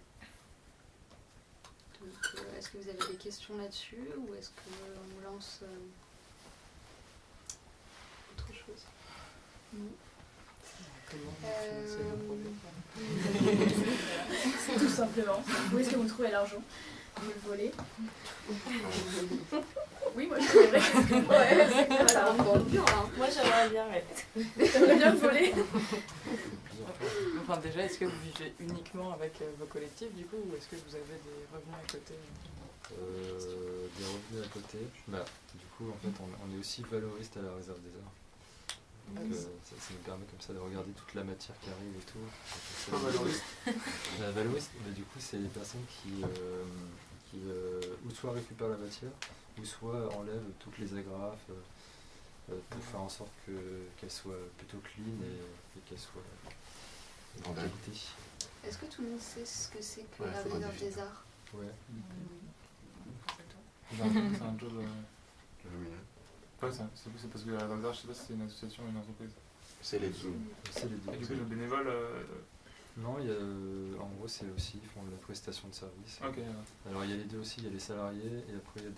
Donc, est-ce que vous avez des questions là-dessus ou est-ce qu'on lance autre chose? Non. Tout simplement. Où est-ce que vous trouvez l'argent? Vous le volez? Oui, moi je trouverais. Ouais, ça rentre dans le dur là. Moi j'aimerais bien, ouais. J'aimerais bien le voler. Enfin, déjà, est-ce que vous vivez uniquement avec vos collectifs du coup, ou est-ce que vous avez des revenus à côté? Des revenus à côté. Du coup, en fait, on est aussi valoriste à la réserve des arts. Donc, ça nous permet comme ça de regarder toute la matière qui arrive et tout. Pas valoriste. Valoriste, mais du coup, c'est les personnes qui ou soit récupèrent la matière, ou soit enlèvent toutes les agrafes pour faire en sorte qu'elle soit plutôt clean et qu'elle soit en qualité. Est-ce que tout le monde sait ce que c'est que Ouais, la faudra réserve définir. des arts? Ouais. C'est un job. Oui. Ouais, c'est parce que la réserve des arts, je sais pas si c'est une association ou une entreprise. C'est les deux. C'est les deux. Et du coup, le bénévole. Non, il y a, en gros, c'est aussi, ils font de la prestation de service. Ok. Alors, il y a les deux aussi, il y a les salariés et après, il y a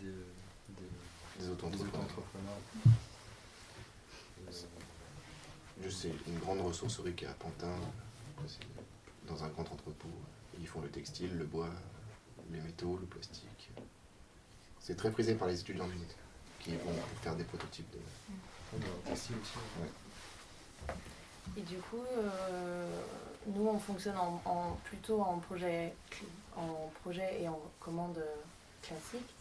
Des auto-entrepreneurs. Juste, c'est une grande ressourcerie qui est à Pantin, dans un grand entrepôt. Ils font le textile, le bois, les métaux, le plastique. C'est très prisé par les étudiants d'unité qui vont faire des prototypes de textile aussi. Ouais. Et du coup, nous on fonctionne plutôt en projet et en commande classique.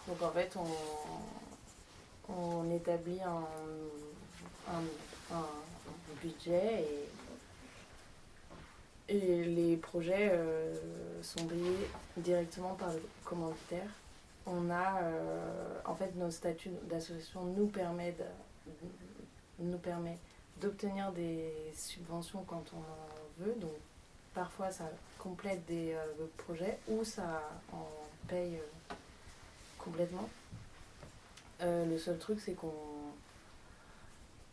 Donc en fait, on établit un budget et les projets sont payés directement par le commanditaire. On a, en fait, nos statuts d'association nous permet d'obtenir des subventions quand on en veut. Donc parfois ça complète des projets ou ça en paye complètement. Le seul truc c'est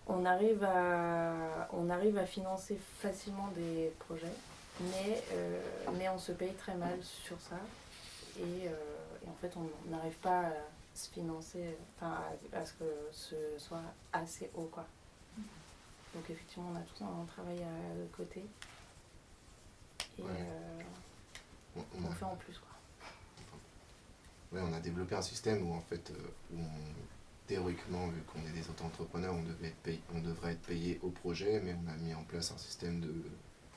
qu'on arrive à financer facilement des projets, mais on se paye très mal sur ça et en fait on n'arrive pas à se financer, enfin à ce que ce soit assez haut quoi. Donc effectivement on a tout un travail à côté et on fait en plus quoi. Ouais, on a développé un système où en fait, théoriquement, vu qu'on est des auto-entrepreneurs, on devrait être payé au projet, mais on a mis en place un système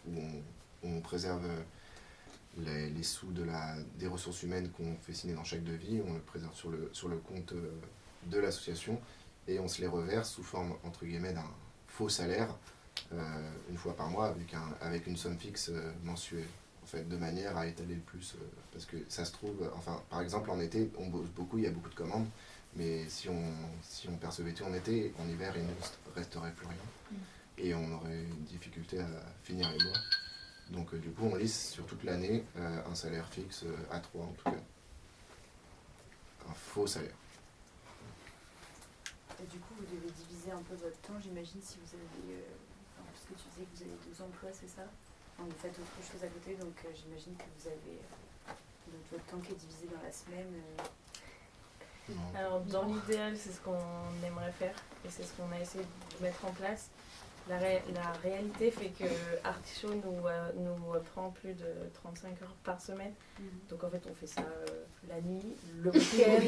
où on préserve les sous des ressources humaines qu'on fait signer dans chaque devis, on le préserve sur le compte de l'association et on se les reverse sous forme entre guillemets d'un faux salaire une fois par mois avec une somme fixe mensuelle. En fait, de manière à étaler le plus, parce que ça se trouve, enfin, par exemple en été, on bosse beaucoup, il y a beaucoup de commandes, mais si on percevait tout en été, en hiver, il ne resterait plus rien, et on aurait une difficulté à finir les mois. Donc du coup, on lisse sur toute l'année un salaire fixe à 3 en tout cas, un faux salaire. Et du coup, vous devez diviser un peu votre temps, j'imagine, si vous avez, parce que tu disais que vous avez 2 emplois, c'est ça? Vous faites autre chose à côté, donc j'imagine que vous avez votre temps qui est divisé dans la semaine. Alors dans l'idéal, c'est ce qu'on aimerait faire et c'est ce qu'on a essayé de mettre en place. La réalité fait que Artichaut nous prend plus de 35 heures par semaine. Donc en fait, on fait ça la nuit, le week-end,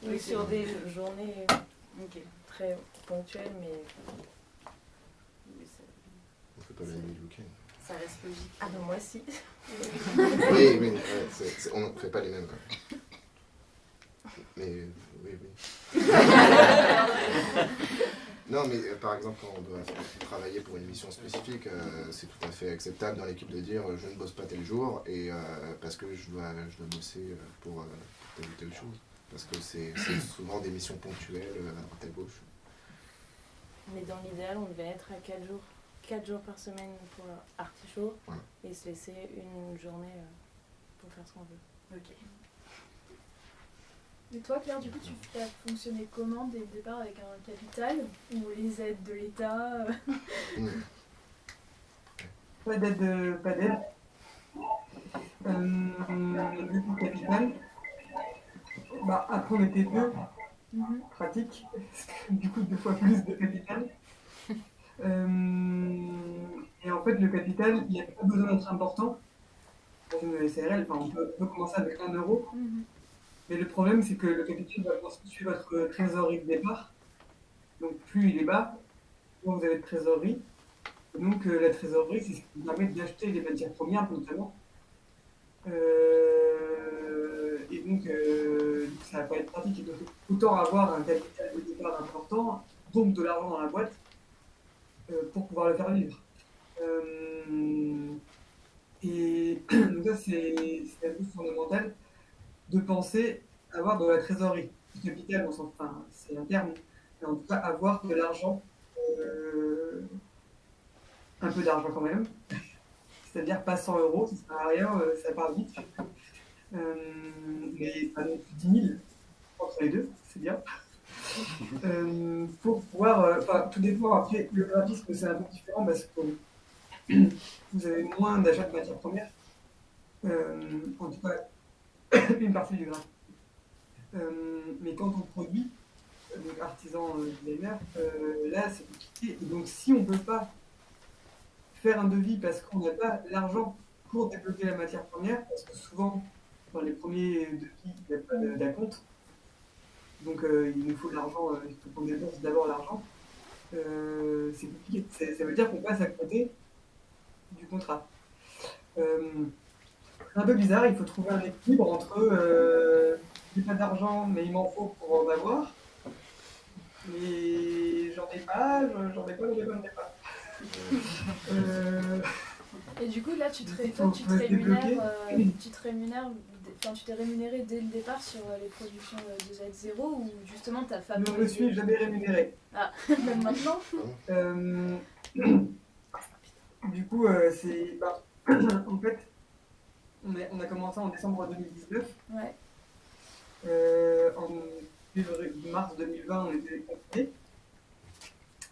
donc sur des journées très ponctuelles, mais On fait pas la nuit le week-end. ça reste logique. Ah non, moi si. Oui, ouais, on ne fait pas les mêmes. Quoi. Mais oui. Non, mais par exemple, quand on doit travailler pour une mission spécifique, c'est tout à fait acceptable dans l'équipe de dire je ne bosse pas tel jour et parce que je dois bosser pour telle ou telle chose. Parce que c'est souvent des missions ponctuelles à droite à gauche. Mais dans l'idéal, on devait être à 4 jours par semaine pour Artichaut et se laisser une journée pour faire ce qu'on veut. Ok. Et toi, Claire, du coup, tu as fonctionné comment dès le départ avec un capital ou les aides de l'État? Pas d'aide. Du coup, capital. Bah, après, on était deux. Pratique. Du coup, 2 fois plus de capital. Et en fait, le capital, il n'y a pas besoin d'être important. Pour une SARL, enfin, on peut commencer avec 1 euro. Mais le problème, c'est que le capital va constituer votre trésorerie de départ. Donc, plus il est bas, moins vous avez de trésorerie. Et donc, la trésorerie, c'est ce qui vous permet d'acheter les matières premières, notamment. Et donc, ça va pas être pratique. Donc, autant avoir un capital de départ important donc de l'argent dans la boîte pour pouvoir le faire vivre. Et donc ça, c'est un peu fondamental de penser avoir de la trésorerie. Le capital, enfin, c'est un terme, mais en tout cas avoir de l'argent, un peu d'argent quand même, c'est-à-dire pas 100 euros, ça sert à rien, ça part vite. Mais pas non plus 10 000 entre les deux, c'est bien. Pour pouvoir, enfin, tout dépend. Après, le graphisme, c'est un peu différent parce que vous avez moins d'achat de matières premières, en tout cas, une partie du graphisme. Mais quand on produit, donc artisan designer, là, c'est compliqué. Et donc, si on ne peut pas faire un devis parce qu'on n'a pas l'argent pour débloquer la matière première, parce que souvent, dans les premiers devis, il n'y a pas d'acompte. Donc il nous faut de l'argent, il faut qu'on dépense d'abord l'argent. C'est compliqué. Ça veut dire qu'on passe à côté du contrat. C'est un peu bizarre, il faut trouver un équilibre entre j'ai pas d'argent, mais il m'en faut pour en avoir. Mais j'en ai pas. Et du coup, là, tu te t'es rémunéré dès le départ sur les productions de Z0 ou justement tu as favorisé... Non, je ne me suis jamais rémunéré. Ah, même maintenant Du coup, c'est... Bah, en fait, on a commencé en décembre 2019. Ouais. En mars 2020, on était confinés.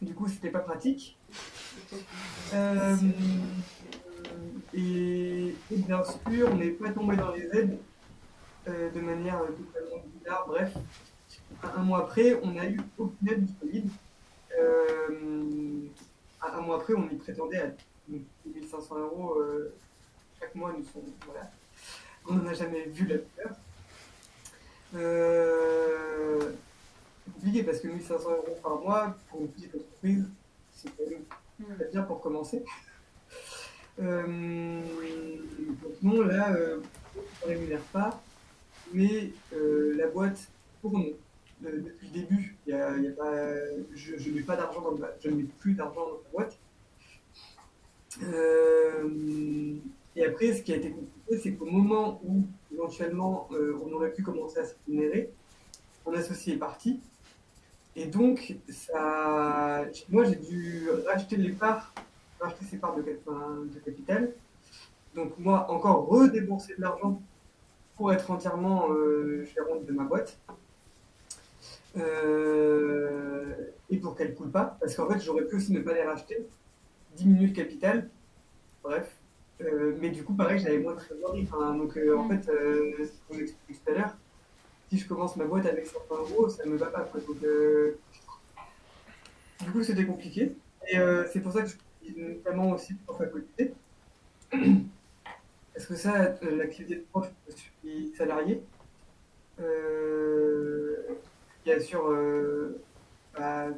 Du coup, c'était pas pratique. Et bien sûr, on n'est pas tombé dans les aides de manière totalement bizarre. Bref, un mois après, on a eu aucune aide disponible. Un mois après, on y prétendait à 1500 € chaque mois. Voilà. On n'en a jamais vu la couleur. C'est compliqué parce que 1500 € par mois pour une petite entreprise, c'est quand même très bien pour commencer. Donc non, là, on ne rémunère pas, mais la boîte tourne depuis le début. Y a pas, je ne mets pas d'argent je ne mets plus d'argent dans la boîte. Et après, ce qui a été compliqué, c'est qu'au moment où éventuellement on aurait pu commencer à se rémunérer, mon associé est parti. Et donc, moi, j'ai dû racheter ses parts de capital. Donc, moi, encore redébourser de l'argent pour être entièrement gérante de ma boîte. Et pour qu'elle ne coule pas. Parce qu'en fait, j'aurais pu aussi ne pas les racheter, diminuer le capital. Bref. Mais du coup, pareil, j'avais moins de trésorerie. Donc, en fait, ce qu'on explique tout à l'heure, si je commence ma boîte avec 100 €, ça ne me va pas. Quoi. Donc, du coup, c'était compliqué. Et c'est pour ça que je suis notamment aussi prof à côté. Parce que ça, l'activité de prof, je suis salarié. Il y a sur plein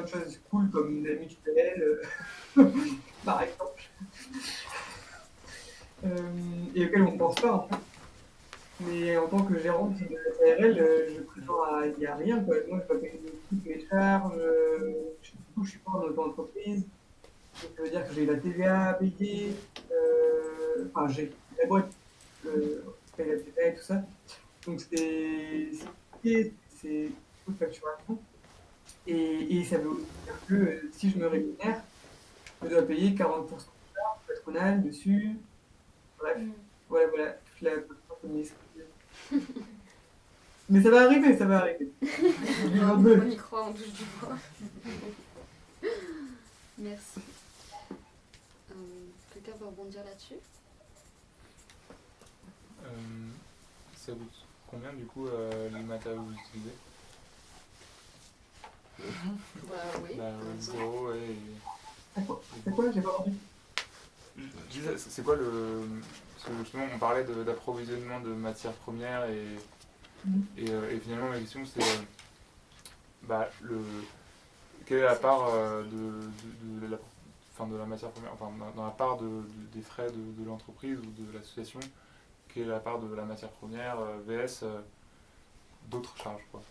de choses cool comme la mutuelle, par exemple. Et auxquelles on ne pense pas en fait. Mais en tant que gérante de l'ARL, je prétends à il n'y a rien. Quoi. Moi, je dois payer toutes mes charges. Du coup, je suis pas en auto-entreprise. Donc, ça veut dire que j'ai la TVA à payer. Enfin, j'ai la boîte, je paye la TVA et tout ça. Donc, c'est beaucoup de facturation. Et ça veut aussi dire que si je me rémunère, je dois payer 40% de charges patronales dessus. Bref, voilà, toute la administrative. Mais ça va arriver. On y croit, on touche du bois. Merci. Quelqu'un peut rebondir là-dessus? Ça coûte combien du coup les matériaux que vous utilisez? Oui. Zéro et... C'est quoi? J'ai pas entendu. C'est quoi le... Parce que justement on parlait d'approvisionnement de matières premières et finalement ma question c'est quelle est la part de la matière première, enfin dans la part des frais de l'entreprise ou de l'association, quelle est la part de la matière première vs d'autres charges quoi.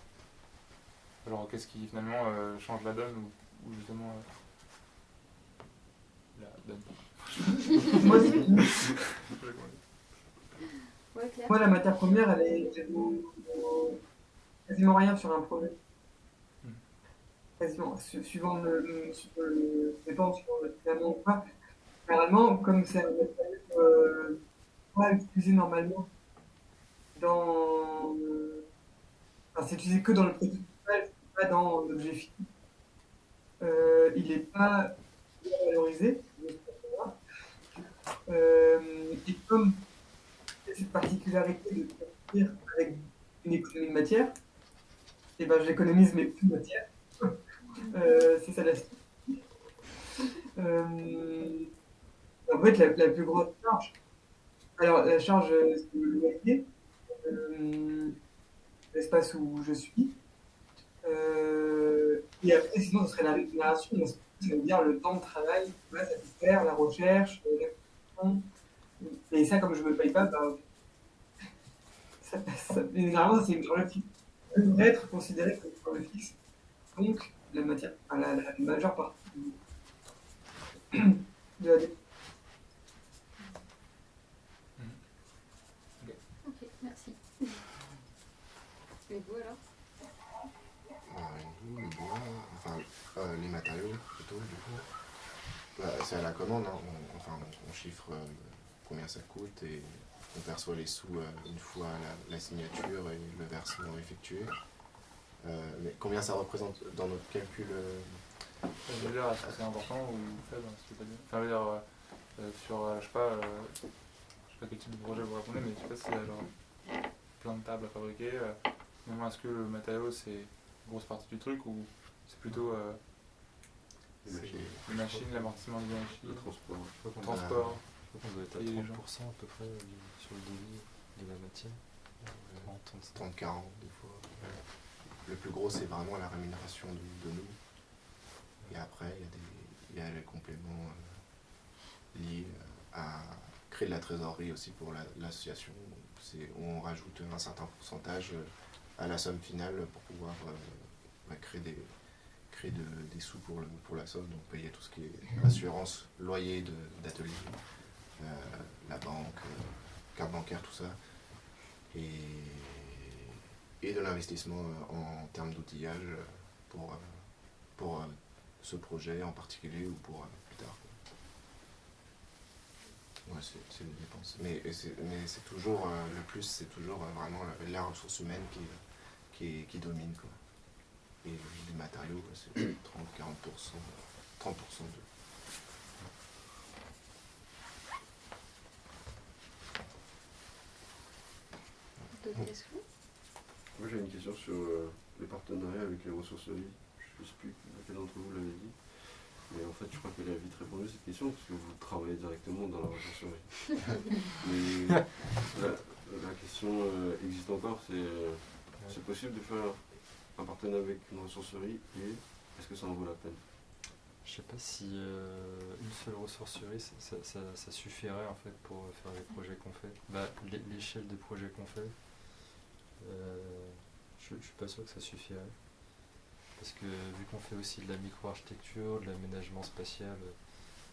Alors qu'est-ce qui finalement change la donne ou justement la donne pas. Moi, Ouais, Claire. moi, la matière première, elle est quasiment rien sur un projet. Quasiment, suivant le dépend suivant le filament ou pas. Généralement, comme c'est un matériau pas utilisé normalement dans. Enfin, c'est utilisé que dans le produit final, pas dans l'objet fini. Il n'est pas bien valorisé. Et comme cette particularité de construire avec une économie de matière, et ben j'économise mes coûts de matière. C'est ça l'astuce. En fait, la plus grosse charge, alors la charge, c'est le loyer, l'espace où je suis. Et après, sinon, ce serait la rémunération, c'est-à-dire le temps de travail, ça peut faire, la recherche, la construction. Et ça, comme je ne me paye pas, ben, généralement, c'est une charge fixe. Ça devrait être considéré comme une charge fixe. Donc, la matière, enfin, la majeure partie de la dépense. Ok, merci. Et vous alors? Nous, le bois, enfin les matériaux plutôt du coup, c'est à la commande, hein. On chiffre combien ça coûte et on perçoit les sous une fois la signature et le versement effectué. Mais combien ça représente dans notre calcul Je veux dire, est-ce que c'est important ou faible, hein, si tu peux pas dire. Enfin, je veux dire, sur, je sais pas quel type de projet vous répondez, mais je sais pas s'il y a genre plein de tables à fabriquer. Finalement, est-ce que le matériau c'est une grosse partie du truc ou c'est plutôt les machines, l'amortissement des machines, Le transport. le transport. Je crois qu'on doit être à Et les 30% gens. à peu près sur le devis de la matière. 30-40 des fois. Le plus gros, c'est vraiment la rémunération de nous. Et après, il y a les compléments liés à créer de la trésorerie aussi pour l'association. On rajoute un certain pourcentage à la somme finale pour pouvoir créer des sous pour la somme. Donc payer tout ce qui est assurance, loyer d'atelier, la banque, carte bancaire, tout ça. Et de l'investissement en termes d'outillage pour ce projet en particulier ou pour plus tard. Ouais, c'est des dépenses. Mais c'est toujours, le plus, c'est toujours vraiment la ressource humaine qui domine, quoi. Et les matériaux, c'est 30-40%, 30% de... Moi j'ai une question sur les partenariats avec les ressourceries. Je ne sais plus lequel d'entre vous l'avez dit. Mais en fait, je crois qu'elle a vite répondu à cette question parce que vous travaillez directement dans la ressourcerie. Mais la question existe encore, c'est possible de faire un partenariat avec une ressourcerie et est-ce que ça en vaut la peine? Je sais pas si une seule ressourcerie ça suffirait en fait pour faire les projets qu'on fait. L'échelle des projets qu'on fait, je suis pas sûr que ça suffirait. Parce que vu qu'on fait aussi de la micro-architecture, de l'aménagement spatial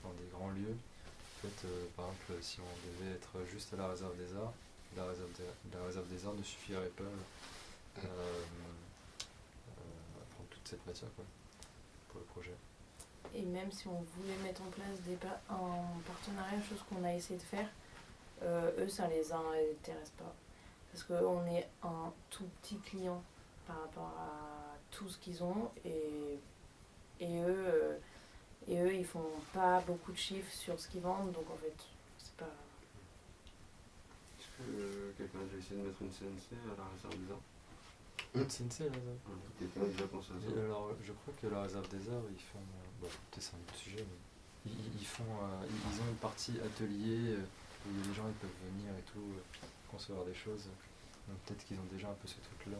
dans des grands lieux, en fait, par exemple, si on devait être juste à la réserve des arts, la réserve des arts ne suffirait pas à prendre toute cette matière quoi, pour le projet. Et même si on voulait mettre en place un partenariat, chose qu'on a essayé de faire, eux ça les intéresse pas. Parce qu'on est un tout petit client par rapport à tout ce qu'ils ont et eux ils font pas beaucoup de chiffres sur ce qu'ils vendent, donc en fait c'est pas... Est-ce que quelqu'un a déjà essayé de mettre une CNC à la réserve des arts? Une CNC là Quelqu'un a déjà pensé à ça? Alors je crois que la réserve des arts ils font, peut-être c'est un autre sujet, mais ils ont une partie atelier où les gens ils peuvent venir et tout, concevoir des choses. Donc peut-être qu'ils ont déjà un peu ce truc là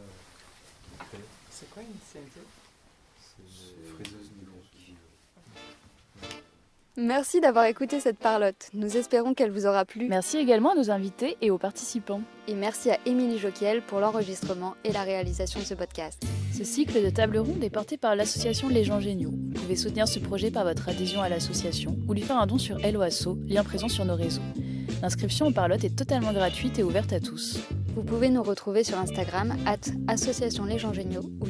créé. C'est quoi une CNC? C'est une friseuse numérique. Merci d'avoir écouté cette parlotte. Nous espérons qu'elle vous aura plu. Merci également à nos invités et aux participants. Et merci à Émilie Joquiel pour l'enregistrement et la réalisation de ce podcast. Ce cycle de table ronde est porté par l'association Les Gens Géniaux. Vous pouvez soutenir ce projet par votre adhésion à l'association ou lui faire un don sur Helloasso, lien présent sur nos réseaux. L'inscription aux parlottes est totalement gratuite et ouverte à tous. Vous pouvez nous retrouver sur Instagram @association Les Gens Géniaux ou